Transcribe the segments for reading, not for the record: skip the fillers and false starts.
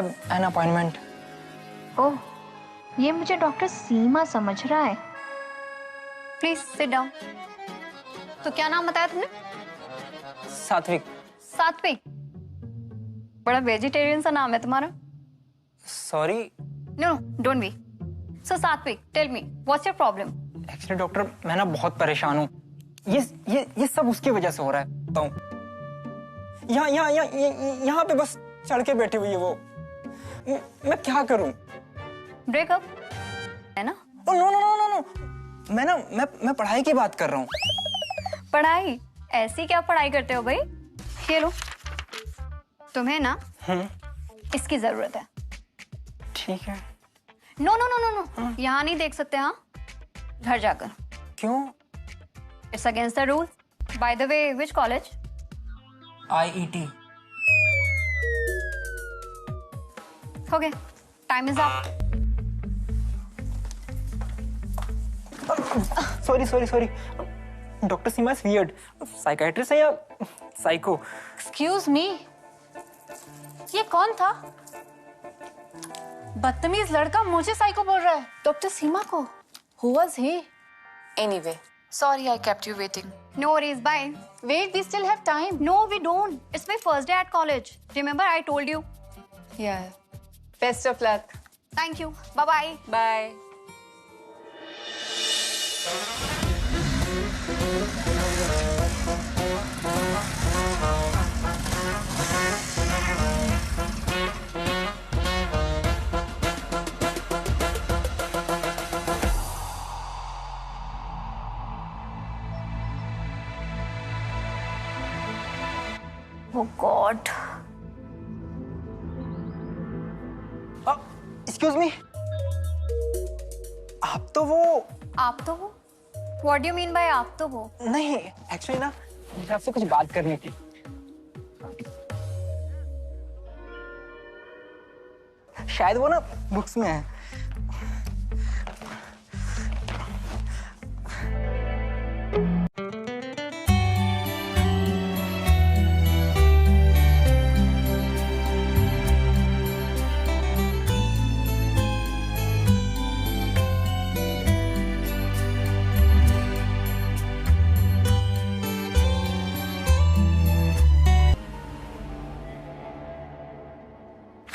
Have an appointment. ओह, ये मुझे doctor सीमा समझ रहा है। Please sit down. तो क्या नाम बताया तुमने? सात्विक। सात्विक? बड़ा वेजिटेरियन सा नाम है तुम्हारा। Sorry. No, don't be. So Satvik, tell me what's your problem? Actually doctor, मैं ना बहुत परेशान हूँ। ये सब उसकी वजह से हो रहा है। तो यहाँ पे बस चढ़ के बैठी हुई है वो। मैं क्या करूँ? ब्रेकअप है ना? No no no no no, मैं पढ़ाई की बात कर रहा हूँ। पढ़ाई? ऐसी क्या पढ़ाई करते हो भाई? ये लो, तुम्हें ना इसकी जरूरत है। ठीक है। No no no no no, यहाँ नहीं देख सकते। हाँ, घर जाकर। क्यों? It's against the rule. By the way, which college? IET। Okay, time is up. Sorry. Doctor Seema is weird. Psychiatrist है या साइको? एक्सक्यूज मी, ये कौन था? बदतमीज लड़का मुझे साइको बोल रहा है, डॉक्टर सीमा को। Who was he? Anyway, sorry I kept you waiting. No worries, bye. Wait, we still have time. No, we don't. It's my first day at college. Remember, I told you. Yeah. Best of luck. Thank you. Bye-bye. Bye. Oh God. Excuse me, आप तो वो आप तो वो? What do you mean by आप तो वो? नहीं, एक्चुअली ना मुझे आपसे कुछ बात करनी थी। शायद वो ना बुक्स में है।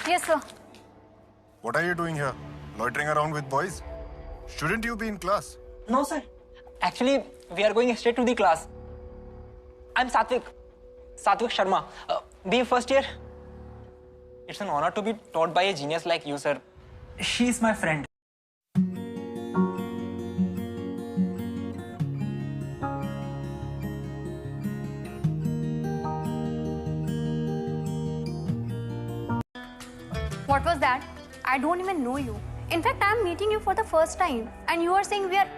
Yes, sir. What are you doing here? Loitering around with boys? Shouldn't you be in class? No, sir. Actually, we are going straight to the class. I'm Satvik Sharma, BA first year. It's an honor to be taught by a genius like you, sir. She is my friend. What was that? I don't even know you. In fact, I'm meeting you for the first time, and you are saying we are.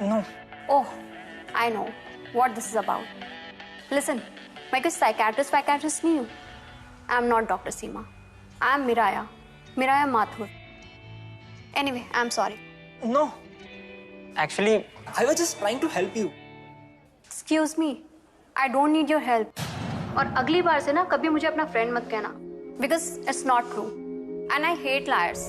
No. Oh, I know what this is about. Listen, मैं कुछ psychiatrist नहीं हूँ. I'm not Dr. Seema. I'm Miraya Mathur. Anyway, I'm sorry. No. Actually, I was just trying to help you. Excuse me. I don't need your help. और अगली बार से ना कभी मुझे अपना friend मत कहना. Because it's not true. And I hate liars.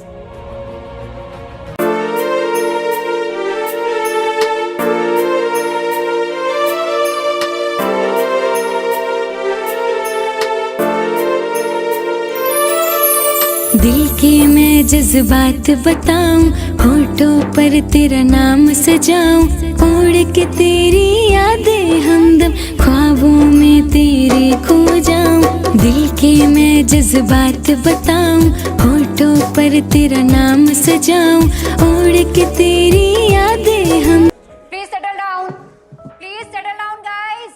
दिल के मैं जज्बात बताऊं, होठों पर तेरा नाम सजाऊं, उड़ के तेरी यादें हमदम ख्वाबों में तेरे खो जाऊं। दिल के मैं जज्बात बताऊं, होठों पर तेरा नाम सजाऊं, उड़ के तेरी यादें हम। Please settle down. Please settle down, guys.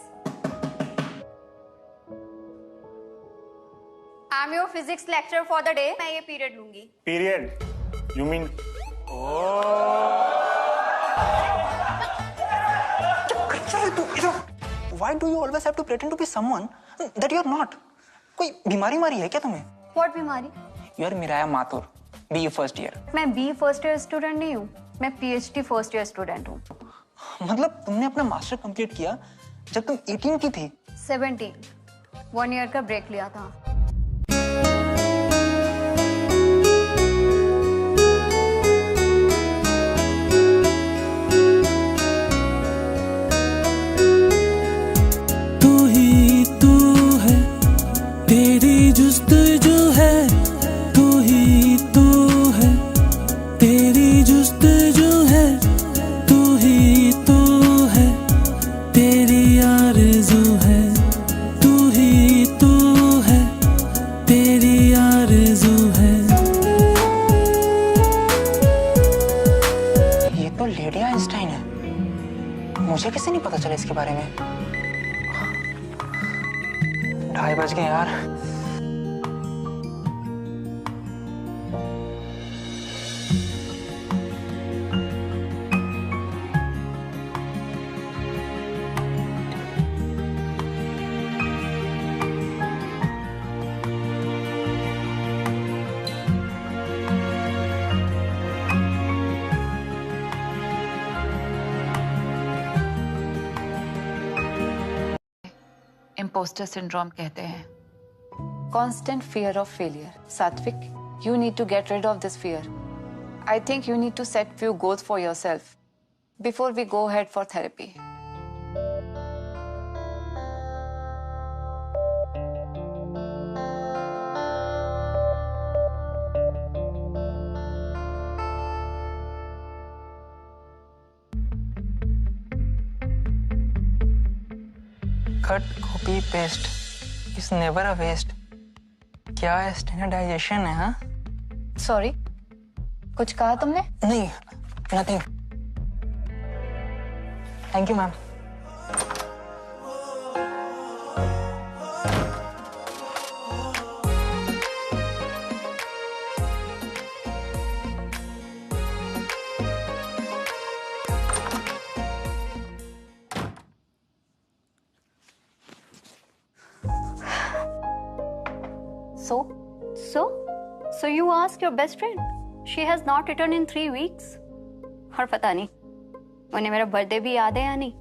I'm your physics lecturer for the day. मैं ये period लूंगी. Period? You mean? Why do you always have to pretend to be someone that you are not? कोई बीमारी मारी है क्या तुम्हें? What बीमारी? You are Miraya Mathur, BE first year. मैं B first year student नहीं हूँ. मैं PhD first year student हूँ. मतलब तुमने अपना मास्टर कंप्लीट किया जब तुम 18 की थी? 17. 1 year का ब्रेक लिया था. बारे में। 2:30 बज गए यार। इम्पोस्टर सिंड्रोम कहते हैं। Constant fear of failure. Satvik, you need to get rid of this fear. I think you need to set few goals for yourself before we go ahead for therapy. Cut, copy, paste. It's never a waste. क्या standardisation है? हाँ? Sorry, कुछ कहा तुमने? नहीं, nothing. Thank you, ma'am. So you asked your best friend. She has not returned in 3 weeks. और पता नहीं उन्हें मेरा बर्थडे भी याद है या नहीं.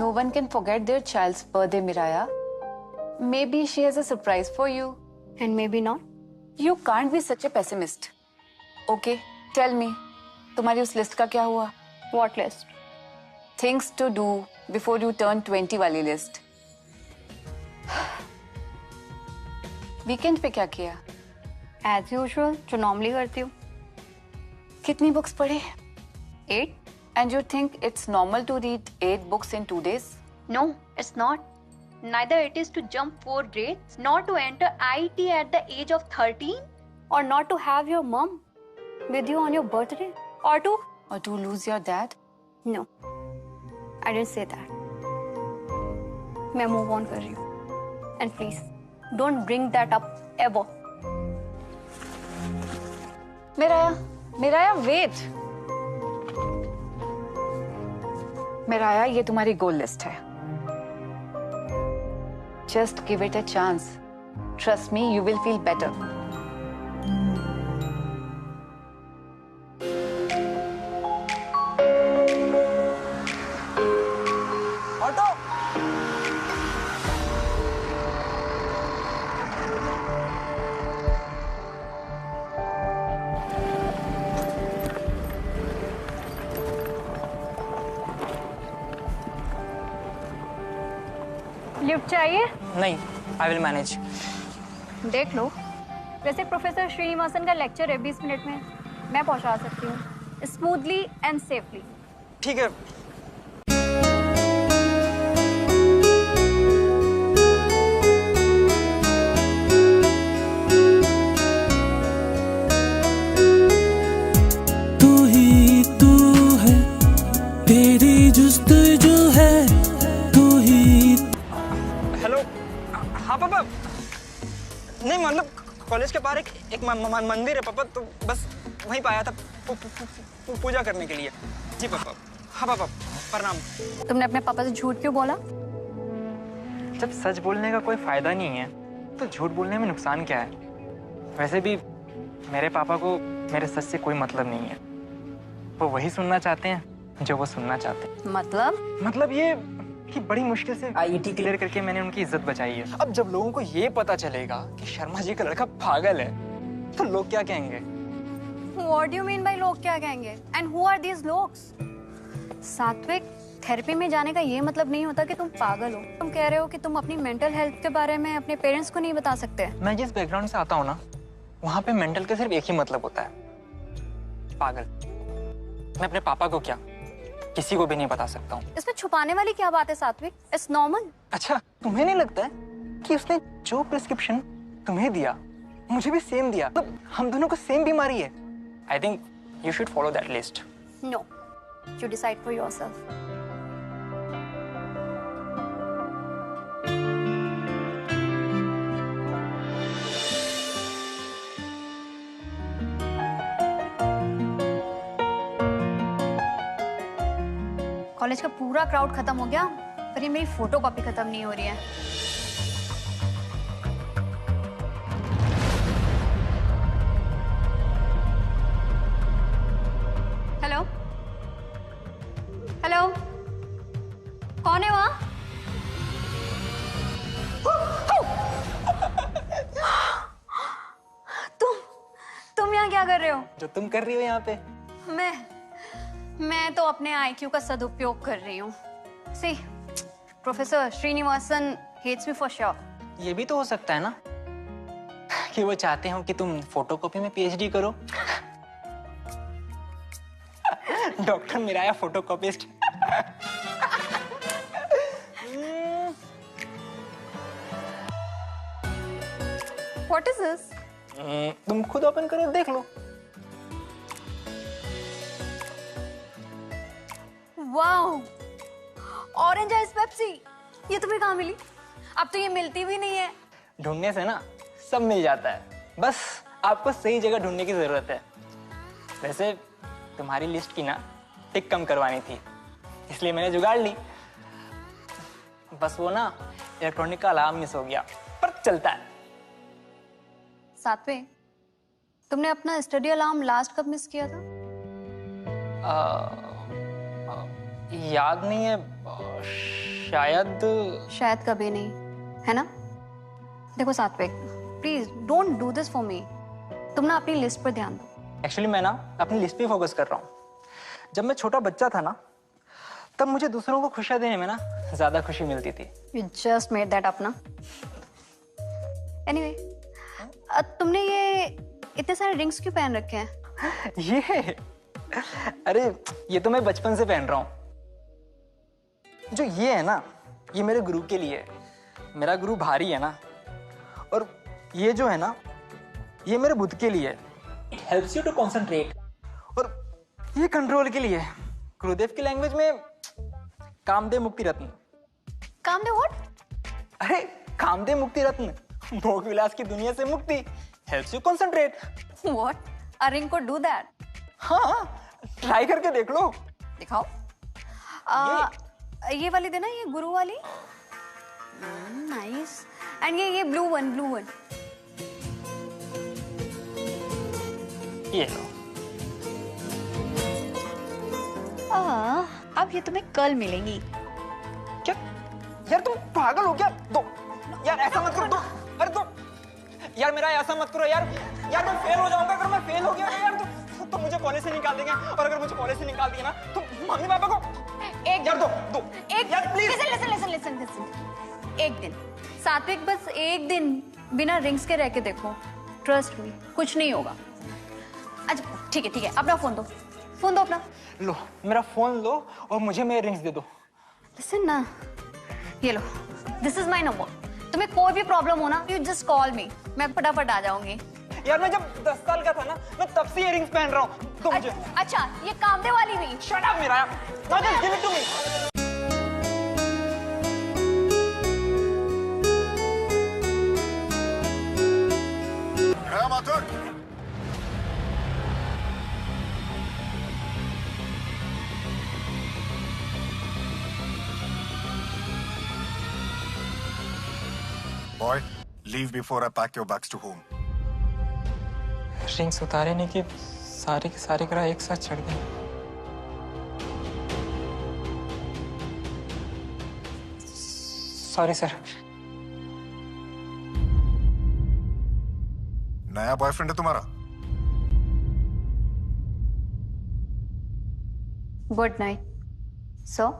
No one can forget their child's birthday, Miraya. Maybe she has a surprise for you. And maybe not. You can't be such a pessimist. Okay, tell me, तुम्हारी उस लिस्ट का क्या हुआ? What list? Things to do before you turn 20 वाली list. Weekend पे क्या किया? As usual, जो normally करती हूँ. कितनी बुक्स पढ़े? 8. And you think it's normal to read 8 books in 2 days? No, it's not. Neither it is to jump 4 grades, nor to enter IIT at the age of 13, or not to have your mom with you on your birthday, or to lose your dad? No, I didn't say that. मैं move on कर रही हूँ. And please, don't bring that up ever. Miraya, wait. Miraya, ये तुम्हारी goal list है. Just give it a chance. Trust me, you will feel better. Auto. Lift चाहिए? नहीं, I will manage. देख लो. वैसे प्रोफेसर श्रीनिवासन का लेक्चर है 20 मिनट में. मैं पहुंचा सकती हूँ स्मूथली एंड सेफली. ठीक है. तू ही तू है, तेरी जुस्तजू है, तू ही. हेलो. हाँ पापा. नहीं मतलब कॉलेज के पार एक मंदिर है पापा, तो बस वहीं पे आया था पूजा करने के लिए. जी पापा. हाँ पापा, प्रणाम. तुमने अपने पापा से झूठ क्यों बोला? जब सच बोलने का कोई फायदा नहीं है तो झूठ बोलने में नुकसान क्या है? वैसे भी मेरे पापा को मेरे सच से कोई मतलब नहीं है. वो वही सुनना चाहते हैं जो वो सुनना चाहते हैं. मतलब ये कि बड़ी मुश्किल से आईआईटी क्लियर करके मैंने उनकी इज्जत बचाई है. अब जब लोगों को ये पता चलेगा कि शर्मा जी का लड़का पागल है तो लोग क्या कहेंगे? What do you mean by लोग क्या कहेंगे? And who are these लोग? सात्विक, थेरेपी में जाने का ये मतलब नहीं होता कि तुम पागल हो. तुम कह रहे हो कि तुम अपनी मेंटल हेल्थ के बारे में अपने पेरेंट्स को नहीं बता सकते. मैं जिस बैकग्राउंड से आता हूँ ना, वहाँ पे मेंटल का सिर्फ एक ही मतलब होता है, पागल. मैं अपने पापा को क्या किसी को भी नहीं बता सकता हूँ. इसमें छुपाने वाली क्या बात है सात्विक? It's normal. अच्छा, तुम्हें नहीं लगता है कि उसने जो प्रिस्क्रिप्शन तुम्हें दिया मुझे भी सेम दिया? मतलब हम दोनों को सेम बीमारी है. I think you should follow that list. No, you decide for yourself. College का पूरा क्राउड खत्म हो गया, पर ये मेरी फोटो कॉपी खत्म नहीं हो रही है। हेलो हेलो, कौन है वहां? तुम यहाँ क्या कर रहे हो? जो तुम कर रही हो यहाँ पे। मैं तो अपने IQ का सदुपयोग कर रही हूँ। See, professor Srinivasan hates me for sure. ये भी तो हो सकता है ना कि वो चाहते हो कि तुम फोटोकॉपी में PhD करो। Doctor Miraya photocopist. What is this? तुम खुद ओपन करो, देख लो। वाओ, ऑरेंज आइस पेप्सी, ये तुम्हें कहाँ मिली? अब तो ये मिलती भी नहीं है। ढूंढने से ना सब मिल जाता है, बस आपको सही जगह ढूंढने की जरूरत है। वैसे तुम्हारी लिस्ट की ना टिक कम करवानी थी, इसलिए मैंने जुगाड़ ली। बस वो ना इलेक्ट्रॉनिक का अलार्म मिस हो गया, पर चलता है। सातवें, तुमने अपना स्टडी अलार्म लास्ट कब मिस किया था? याद नहीं है, शायद कभी नहीं, है ना? देखो सात्विक, please don't do this for me. तुम ना अपनी लिस्ट पर ध्यान दो। एक्चुअली मैं ना अपनी लिस्ट पे फोकस कर रहा हूँ। जब मैं छोटा बच्चा था ना, तब मुझे दूसरों को खुशियां देने में ना ज्यादा खुशी मिलती थी। You just made that up ना? Anyway, तुमने ये इतने सारे रिंग्स क्यों पहन रखे हैं? ये अरे ये तो मैं बचपन से पहन रहा हूँ। जो ये है ना, ये मेरे गुरु के लिए है। मेरा गुरु भारी है ना, और ये जो है ना, ये मेरे बुद्ध के लिए है। It helps you to concentrate। और ये कंट्रोल के लिए है। गुरुदेव की लैंग्वेज में कामदेव मुक्ति रत्न। कामदेव व्हाट? अरे कामदेव मुक्ति रत्न, भोग विलास की दुनिया से मुक्ति। Helps you concentrate। What? A ring could do that? हाँ, ट्राई करके देख लो। दिखाओ। ये वाली देना, ये गुरु वाली। नाइस। एंड ये ब्लू वन। ये लो। अब ये तुम्हें कल मिलेंगी। क्या यार, तुम पागल हो क्या? दो यार, ऐसा मत करो। दो, अरे दो यार, मेरा ऐसा मत करो यार। यार मैं फेल हो जाऊंगा। अगर मैं फेल हो गया यार तो मुझे कॉलेज से निकाल देंगे, और अगर मुझे कॉलेज से निकाल दिया ना तो मम्मी पापा को एक यार दो एक यार प्लीज। लिसन। एक दिन सात्विक, बस एक दिन बिना रिंग्स के रह के देखो। ट्रस्ट मी, कुछ नहीं होगा। अच्छा ठीक है, अपना फोन दो अपना। लो मेरा फोन लो और मुझे मेरे रिंग्स दे दो। लिसन ना, ये लो, दिस इज माय नंबर। तुम्हें कोई भी प्रॉब्लम हो ना, यू जस्ट कॉल मी, मैं फटाफट आ जाऊंगी। यार मैं जब 10 साल का था ना, मैं तब से इयररिंग्स पहन रहा हूँ। तो मुझे अच्छा, ये कामदेव वाली भी? शट अप मेरा, now just give it to me. Mathur, boy, leave before I pack your bags to home. Rings उतारे नहीं कि सारे के सारे ग्रह एक साथ चढ़ गए। Sorry sir. नया बॉयफ्रेंड है तुम्हारा? Good night. So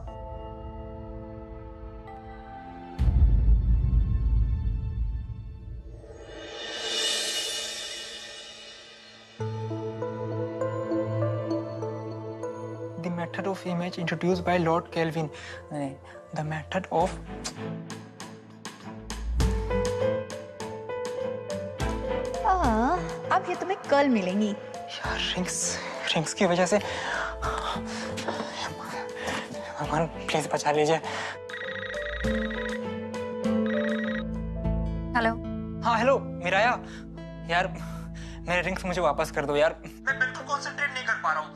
The method of image introduced by Lord Kelvin. The method of अब ये तुम्हें कल मिलेंगी। यार रिंग्स की वजह से भगवान प्लीज बचा लीजिए। हेलो। हाँ हेलो मिराया, यार मेरे रिंग्स मुझे वापस कर दो यार। मैं बिल्कुल कंसंट्रेट नहीं कर पा रहा हूँ।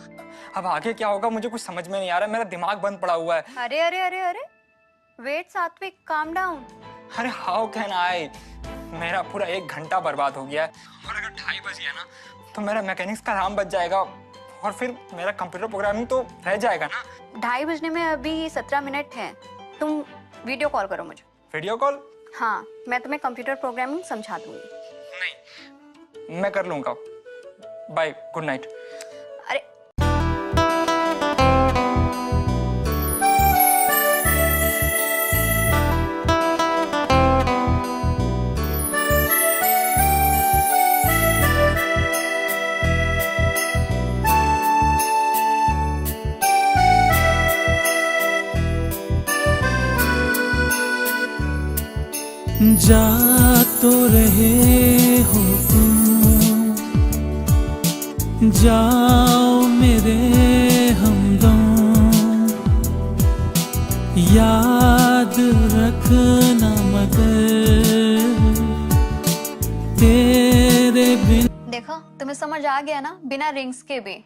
अब आगे क्या होगा मुझे कुछ समझ में नहीं आ रहा, मेरा दिमाग बंद पड़ा हुआ है। अरे अरे अरे अरे, वेट सात्विक, काम डाउन। अरे हाउ कैन आई, मेरा पूरा 1 घंटा बर्बाद हो गया है और अगर 2:30 बज गया ना तो मेरा मैकेनिक्स का काम बच जाएगा और फिर मेरा कंप्यूटर प्रोग्रामिंग तो रह जाएगा ना। 2:30 बजने में अभी 17 मिनट हैं। तुम वीडियो कॉल करो मुझे। Video call? हाँ, मैं तुम्हें कंप्यूटर प्रोग्रामिंग समझा दूंगी। नहीं, मैं कर लूंगा। Bye, good night. अरे जा तो रहे हो तुम, जाओ मेरे हमदम, याद रखना मगर तेरे बिन। देखो, तुम्हें समझ आ गया ना, बिना रिंग्स के भी।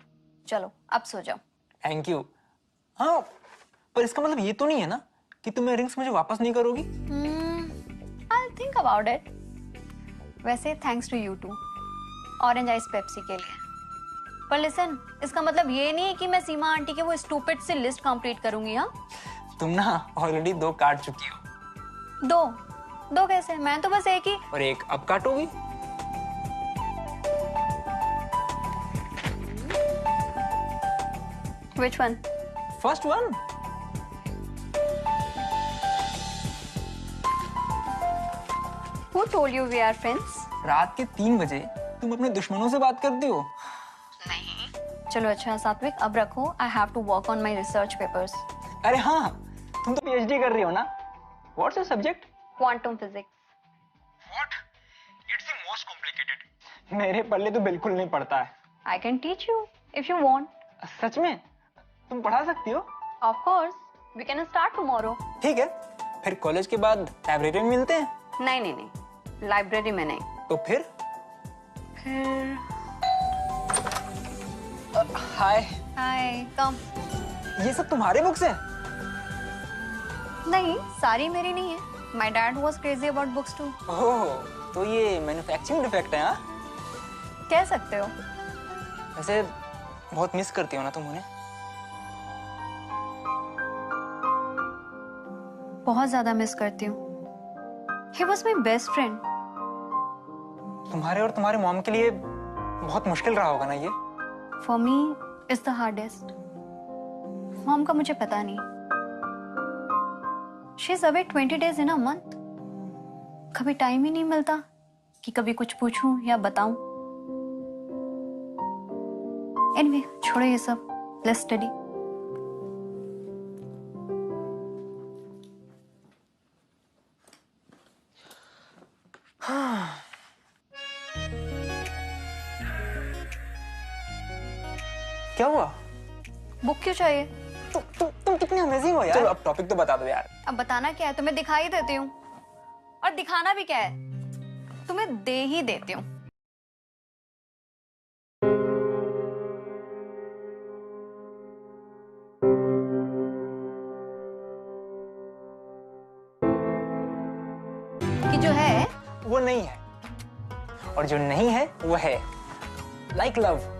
चलो अब सो जाओ। Thank you. हाँ, पर इसका मतलब ये तो नहीं है ना कि तुम मेरे रिंग्स मुझे वापस नहीं करोगी? I'll think about it. वैसे thanks to you too, orange ice Pepsi के लिए। पर लिसन, इसका मतलब ये नहीं है कि मैं सीमा आंटी के वो स्टूपिड सी लिस्ट कंप्लीट करूंगी। हाँ, तुम ना ऑलरेडी 2 काट चुकी हो। 2 कैसे? मैं तो बस एक ही। और एक अब काटोगी? Which one? First one. Who told you we are friends? रात के 3 बजे तुम अपने दुश्मनों से बात करती हो? चलो अच्छा सात्विक, अब रखो। I have to work on my research papers. अरे हाँ, तुम तो PhD कर रही हो ना? What's your subject? Quantum physics. What? It's the most complicated. मेरे पल्ले तो बिल्कुल नहीं पड़ता है। I can teach you if you want. सच में? तुम पढ़ा सकती हो? Of course. We can start tomorrow. ठीक है, फिर कॉलेज के बाद लाइब्रेरी में मिलते हैं। नहीं, लाइब्रेरी में नहीं। तो फिर हाय। कम। ये सब तुम्हारे बुक्स हैं? नहीं, सारी मेरी नहीं है। My dad was crazy about books too. ओह, तो ये मैन्युफैक्चरिंग डिफेक्ट है? हाँ, कह सकते हो। वैसे बहुत मिस करती हो ना तुम उन्हें? बहुत ज्यादा मिस करती हूँ। He was my best friend. तुम्हारे और तुम्हारे मॉम के लिए बहुत मुश्किल रहा होगा ना ये? For me, it's the hardest. Mom का मुझे पता नहीं। She's away 20 days in a month. कभी टाइम ही नहीं मिलता कि कभी कुछ पूछूं या बताऊं। Anyway, छोड़ो ये सब। Let's study. क्या हुआ? बुक क्यों चाहिए? तुम कितने अमेजिंग हो यार। चलो अब टॉपिक तो बता दो यार। अब बताना क्या है? तुम्हें दिखाई देती हूँ, और दिखाना भी क्या है, तुम्हें दे ही देती हूँ। कि जो है वो नहीं है, और जो नहीं है वो है। Like love.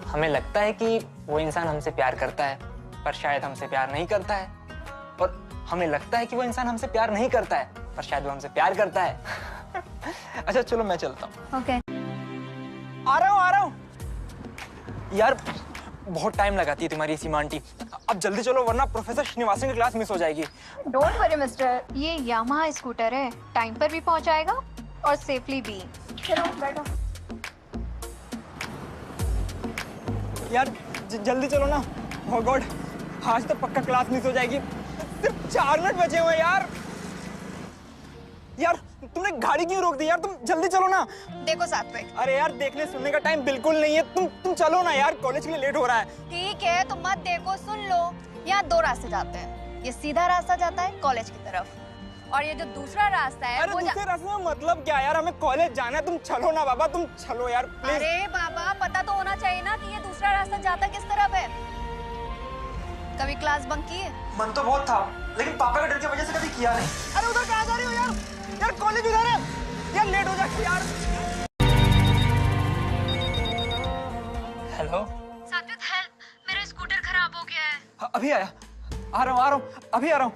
हमें लगता है कि वो इंसान हमसे प्यार करता है, पर शायद हमसे प्यार नहीं करता है। और हमें लगता है कि वो इंसान हमसे प्यार नहीं करता है, पर शायद वो हमसे प्यार करता है। अच्छा चलो मैं चलता हूँ। ओके। आ रहा हूँ। यार बहुत टाइम लगाती है तुम्हारी सीमा आंटी। अब जल्दी चलो वरना प्रोफेसर श्रीनिवासन की क्लास मिस हो जाएगी। डोंट वरी मिस्टर, ये यामाहा स्कूटर है, टाइम पर भी पहुंचाएगा और सेफली भी। चलो बैठो। यार जल्दी चलो ना। ओह गॉड, आज तो पक्का क्लास मिस हो जाएगी। सिर्फ 4 मिनट बचे हुए यार। यार तुमने गाड़ी क्यों रोक दी यार? तुम जल्दी चलो ना। देखो सात्विक, अरे यार देखने सुनने का टाइम बिल्कुल नहीं है। तुम चलो ना यार, कॉलेज के लिए लेट हो रहा है। ठीक है तुम मत देखो, सुन लो। यहाँ 2 रास्ते जाते हैं। ये सीधा रास्ता जाता है कॉलेज की तरफ, और ये जो दूसरा रास्ता है अरे वो दूसरे रास्ते में मतलब क्या यार? हमें कॉलेज जाना है। तुम चलो ना बाबा, तुम चलो यार प्लीज। अरे बाबा, पता तो होना चाहिए ना कि ये दूसरा रास्ता जाता किस तरफ है। कभी क्लास बंक किए? मन तो बहुत था, लेकिन पापा के डर की वजह से कभी किया नहीं। अरे उधर कहाँ जा रही हो यार? यार कॉलेज उधर है यार, लेट हो जाएगी यार। हेलो सात्विक, हेल्प, मेरा स्कूटर खराब हो गया है। अभी आया, आ रहा हूँ, अभी आ रहा हूँ।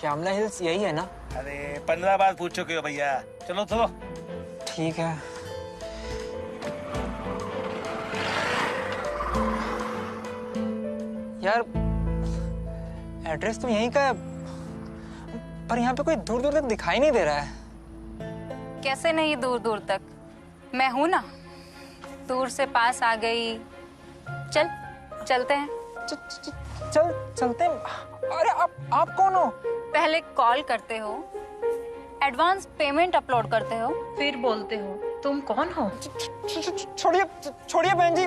श्यामला हिल्स यही है ना? अरे 15 बार पूछ चुके हो भैया। चलो चलो। ठीक है। यार एड्रेस तो यहीं का है, पर यहाँ पे कोई दूर दूर तक दिखाई नहीं दे रहा है। कैसे नहीं दूर दूर तक? मैं हूं ना, दूर से पास आ गई। चलते हैं। चलते हैं। अरे आप कौन हो? पहले कॉल करते हो, एडवांस पेमेंट अपलोड करते हो, फिर बोलते हो तुम कौन हो। छोड़िए बहन जी।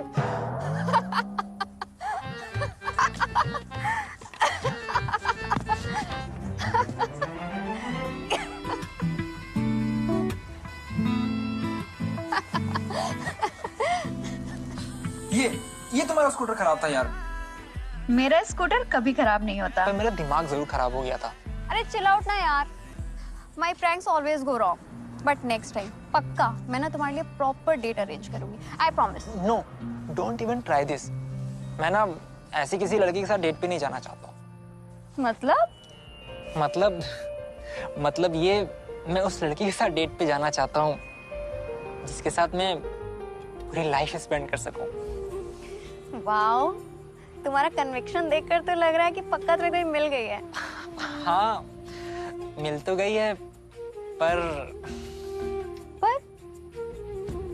ये तुम्हारा स्कूटर खराब था यार। मेरा स्कूटर कभी खराब नहीं होता। पर मेरा दिमाग जरूर खराब हो गया था। अरे चिल आउट ना यार। My pranks always go wrong, but next time पक्का मैं ना तुम्हारे लिए प्रॉपर डेट अरेंज करूंगी। I promise. No, don't even try this. मैं ना ऐसी किसी लड़की के साथ डेट पे नहीं जाना चाहता। मतलब ये, मैं उस लड़की के साथ डेट पे जाना चाहता हूँ जिसके साथ मैं पूरी लाइफ स्पेंड कर सकूं। वाओ, तुम्हारा कन्विक्शन देखकर तो लग रहा है कि पक्का तुम्हें कोई मिल गई है। हाँ, मिल तो गई है,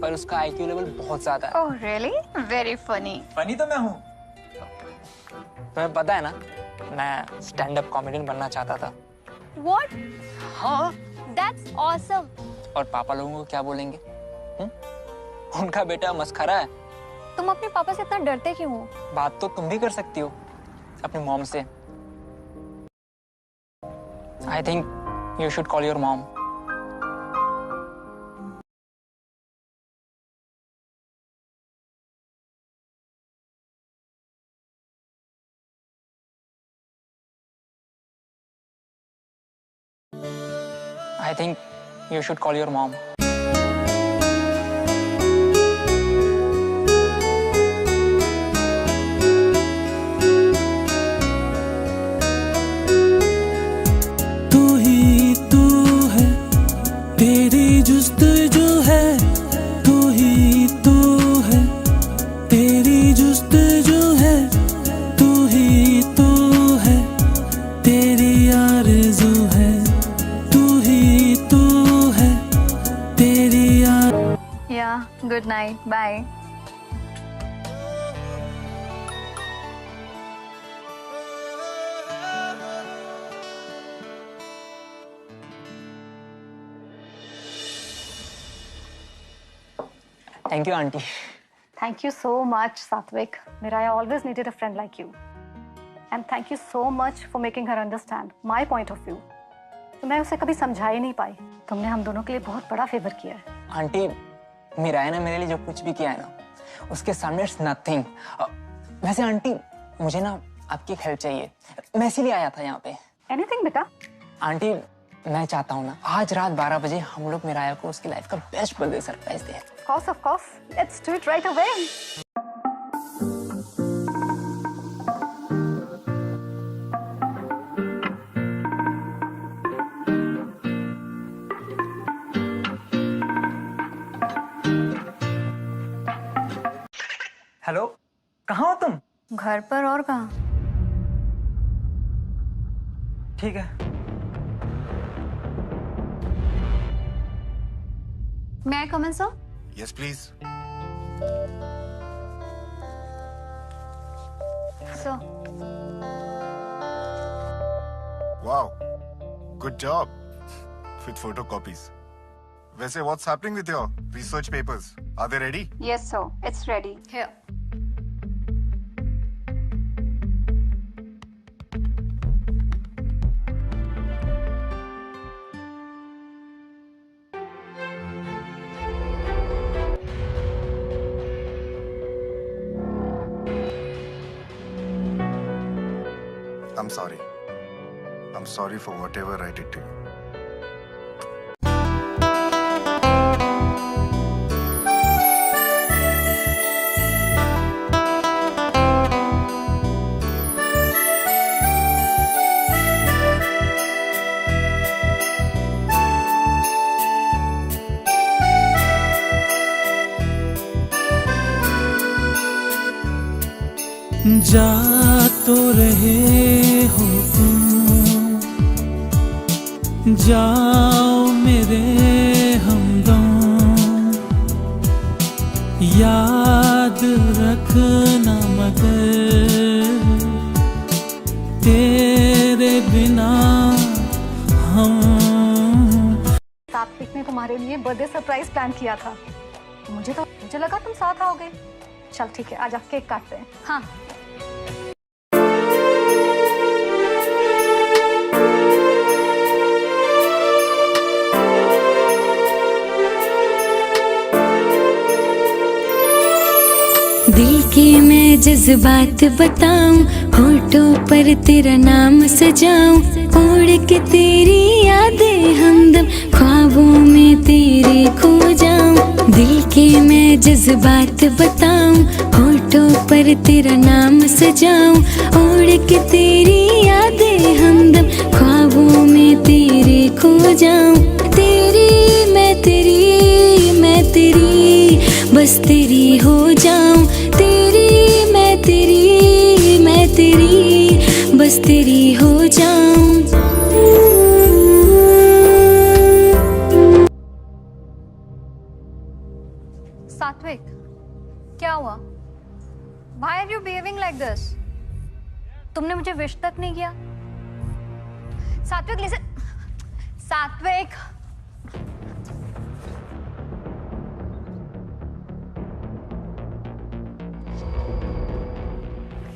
पर उसका आईक्यू लेवल बहुत ज्यादा है। Oh really? Very funny. Funny तो मैं हूँ। तुम्हें पता है ना, मैं स्टैंड अप कॉमेडियन बनना चाहता था। What? हाँ। That's awesome. और पापा लोगों को क्या बोलेंगे? उनका बेटा मस्खरा है। तुम अपने पापा से इतना डरते क्यों हो? बात तो तुम भी कर सकती हो अपनी मॉम से। I think you should call your mom. I think you should call your mom. तू ही तू है, तेरी जुस्तजू है। तू ही तू है, तेरी जुस्तजू है। तू ही तू है, तेरी आरज़ू है। तू ही तू है, तेरी Yeah, good night. Bye. Thank you, auntie. Thank you so much, Satvik. Miraya always needed a friend like you. And thank you so much for making her understand my point of view. तो मैं उसे कभी समझा ही नहीं पाई। तुमने हम दोनों के लिए बहुत बड़ा फेवर किया है। आंटी, मीराया ने मेरे लिए जो कुछ भी किया है ना, उसके सामने इट्स नथिंग। वैसे आंटी, मुझे ना आपकी एक हेल्प चाहिए। मैं इसीलिए आया था यहाँ पे। Anything बेटा? आंटी, मैं चाहता हूँ ना, आज रात 12 बजे हम लोग मीराया को उसकी लाइफ का बेस्ट बर्थडे सरप्राइज दें। Of course. Let's do it right away. Hello, कहाँ हो तुम? घर पर और कहाँ? ठीक है। May I come in, sir? Yes, please. Sir. Wow. Good job. With photocopies. वैसे what's happening with your research papers? Are they ready? Yes, sir. It's ready. Here. I'm sorry. I'm sorry for whatever I did to you. जा तो रहे हो तुम, जाओ मेरे हमदम, याद रखना मगर तेरे बिना हम। सात्विक ने तुम्हारे लिए बर्थडे सरप्राइज प्लान किया था। मुझे लगा तुम साथ आओगे। चल ठीक है, आज आप केक काटते हैं। हाँ। दिल के मैं जज्बात बताऊं, होठों पर तेरा नाम सजाऊं, उड़ के तेरी यादें हमदम ख्वाबों में तेरे खो जाऊं। दिल के मैं जज्बात बताऊं, होठों पर तेरा नाम सजाऊं, उड़ के तेरी यादें हमदम ख्वाबों में तेरे खो जाऊं। तेरी मैं तेरी बस तेरी हो जाऊं। तेरी मैं तेरी बस तेरी हो जाऊं। सात्विक, क्या हुआ? Why are you behaving like this? तुमने मुझे विश तक नहीं किया। सात्विक लिसन, सात्विक।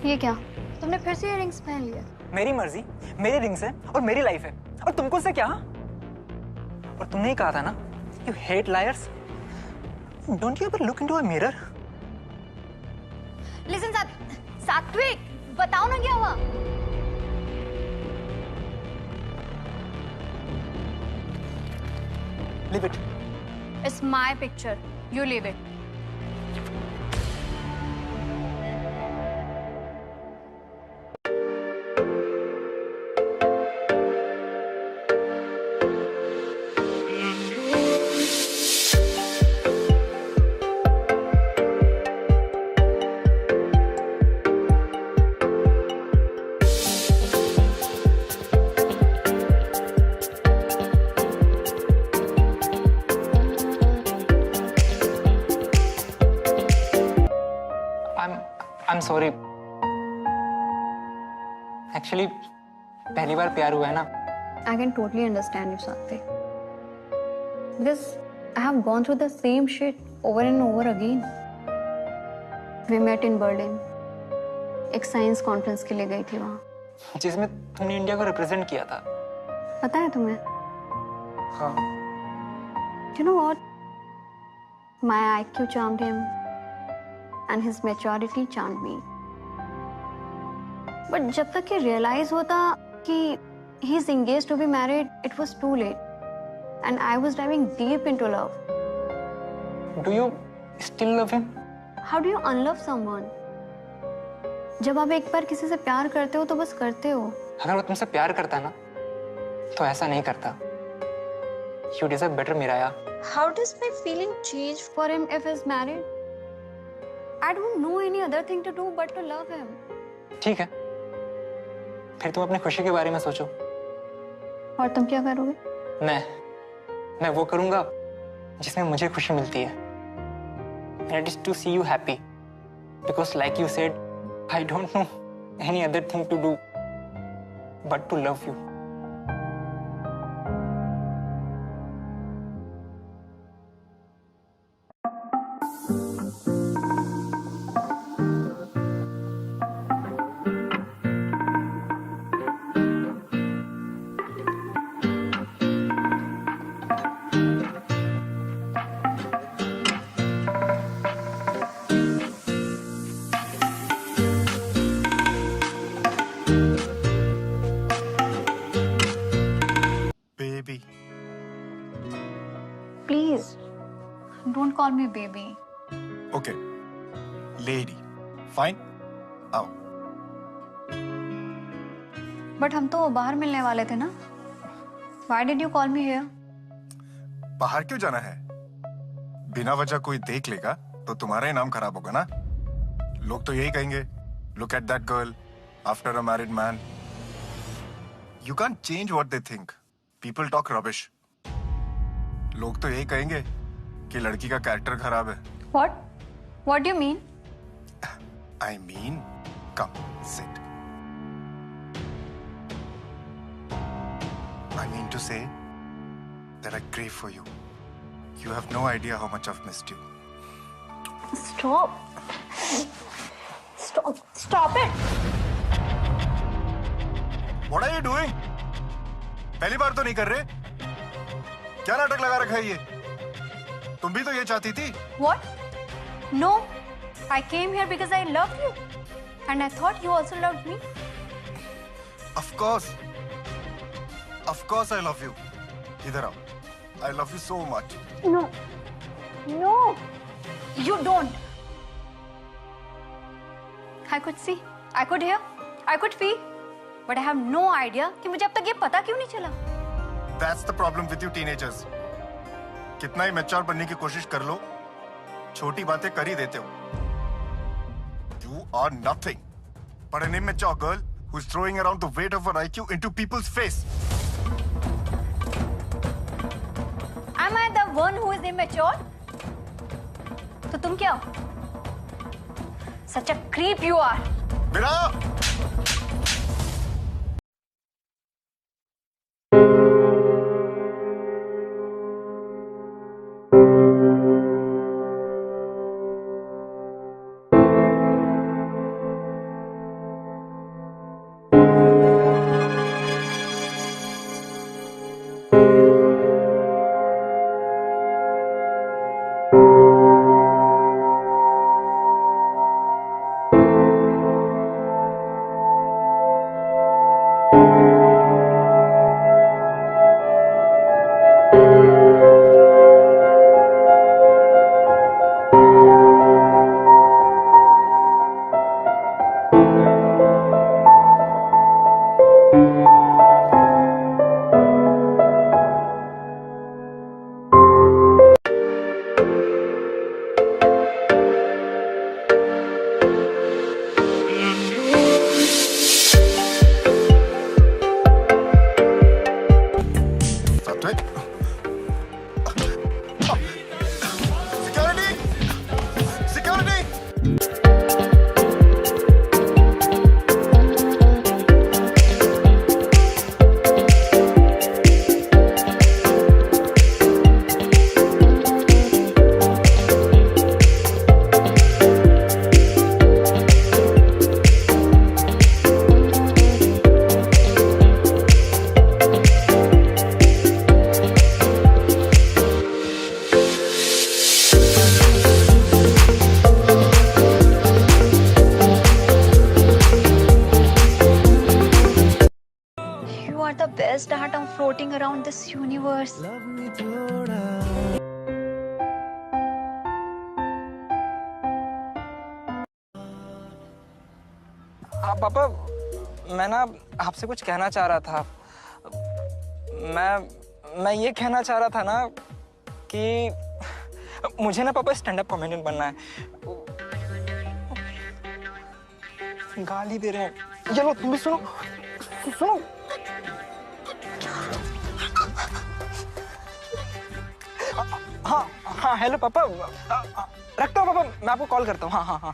ये क्या? तुमने फिर से इयररिंग्स पहन लिए? मेरी मर्जी, मेरी रिंग्स है और मेरी लाइफ है, और तुमको से क्या? और तुमने ही कहा था ना, you hate lawyers. Don't you ever look into a mirror? Listen सात्विक, बताओ ना क्या हुआ? Leave it. It's my picture. You leave it. I'm sorry. Actually, पहली बार प्यार हुआ है ना। I can totally understand you, Satvik. Because I have gone through the same shit over and over again. We met in Berlin. एक science conference के लिए गई थी वहाँ। जिसमें तुमने इंडिया को रिप्रेजेंट किया था। पता है तुम्हें? हाँ। You know what? My IQ charmed him, and his maturity charmed me. But जब तक ये realize होता कि he is engaged to be married, it was too late, and I was diving deep into love. Do you still love him? How do you unlove someone? जब आप एक बार किसी से प्यार करते हो तो बस करते हो। अगर वो तुमसे प्यार करता ना, तो ऐसा नहीं करता। You deserve better, Miraya. How does my feeling change for him if he's married? I don't know any other thing to do but to love him. ठीक है, फिर तुम अपनी खुशी के बारे में सोचो। और तुम क्या करोगे? मैं वो करूंगा जिसमें मुझे खुशी मिलती है। And it is to see you happy, because like you said, I don't know any other thing to do but to love you. Don't call me baby. Okay. Lady. Fine. आओ. But हम तो बाहर मिलने वाले थे ना? Why did you call me here? बाहर क्यों जाना है? बिना वजह कोई देख लेगा तो तुम्हारा ही नाम खराब होगा ना? लोग तो यही कहेंगे. Look at that girl after a married man. You can't change what they think. People talk rubbish. लोग तो यही कहेंगे कि लड़की का कैरेक्टर खराब है. What? What do you mean? I mean, come, sit. I mean to say that I crave for you. You have no idea how much I've missed you. Stop. Stop. Stop it. What are you doing? पहली बार तो नहीं कर रहे? क्या नाटक लगा रखा है ये? तुम भी तो ये चाहती थी? What? No. I came here because I loved you. And I thought you also loved me. Of course. Of course I love you. इधर आओ. I love you so much. No. No. You don't. I could see. I could hear. I could feel. But I have no idea कि मुझे अब तक ये पता क्यों नहीं चला. That's the problem with you teenagers. कितना ही मैच्योर बनने की कोशिश कर लो, छोटी बातें कर ही देते हो. You are nothing but an immature girl who's throwing around the weight of her IQ into people's face. Am I the one who is immature? तो तुम क्या हो? Such a creep you are. बिना The best atom floating around this universe. पापा, मैं ना आपसे कुछ कहना चाह रहा था. मैं ये कहना चाह रहा था ना कि मुझे ना पापा स्टैंड अप कॉमेडियन बनना है. गाली दे रहे हैं. ये लो, तुम भी सुनो. सुनो. हाँ, हेलो पापा. रखता हूँ पापा, मैं आपको कॉल करता हूँ. हाँ.